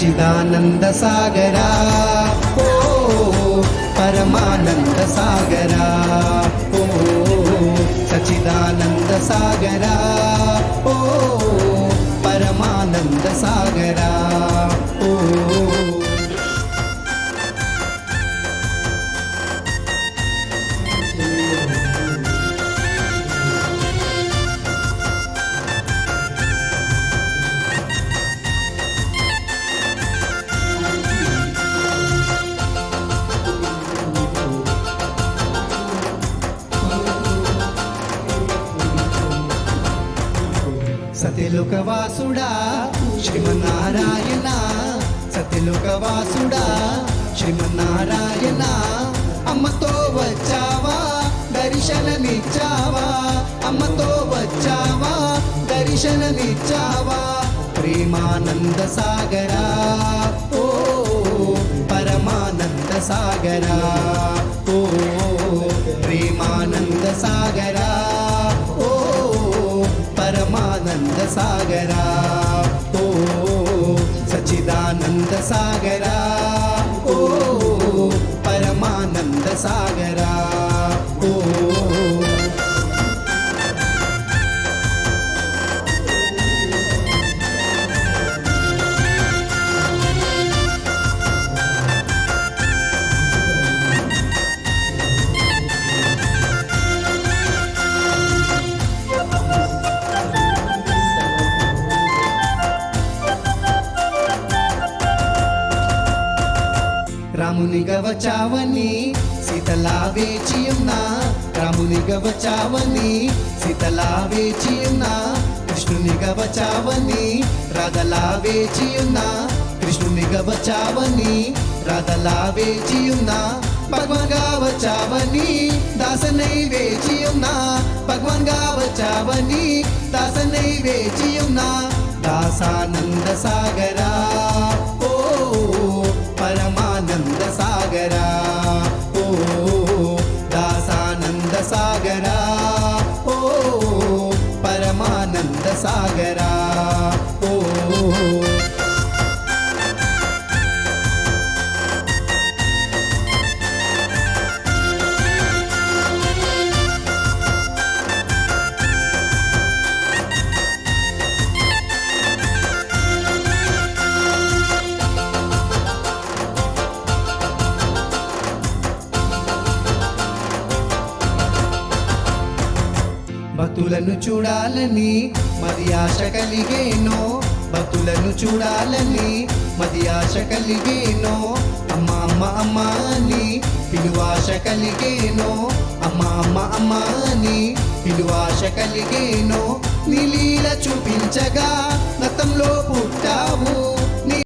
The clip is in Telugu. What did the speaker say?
సచిదానంద సాగరా ఓ పరమానంద సాగరా ఓ సచిదానంద సాగరా ఓ పరమానంద సాగరా ఓ సత్యలోకవాసుడా శ్రీమన్నారాయణ సత్యలోకవాసుడా శ్రీమన్నారాయణ అమ్మతో వచ్చావా దర్శనమిచ్చావా అమ్మతో వచ్చావా దర్శనమిచ్చావా ప్రేమానంద సాగరా ఓ పరమానంద సాగరా ఓ ప్రేమానంద సాగరా ఓ పరమానంద సాగరా ఓ సచిదానంద సాగరా ఓ పరమానంద సాగరా ఓ రామునిగా వచ్చావని సీతలా వేచియున్నా రామునిగా వచ్చావని సీతలా వేచియున్నా కృష్ణునిగా వచ్చావని రాధలా వేచియున్నా కృష్ణునిగా వచ్చావని రాధలా వేచియున్నా భగవాన్గా వచ్చావని దాసనై వేచియున్నా భగవాన్గా వచ్చావని దాసనై వేచియున్నా దాసానంద సాగరా ఓ పరమానంద సాగరా ఓ దాసానంద సాగరా ఓ పరమానంద సాగరా ఓ భక్తులను చూడాలని మది ఆశ కలిగేనో భక్తులను చూడాలని మది ఆశ కలిగేనో అమ్మ అమ్మ అమ్మ అని పిలువాశ కలిగేనో అమ్మ అమ్మ అమ్మ అని పిలువాశ కలిగేనో నీ లీల చూపించగా గతంలో పుట్టావు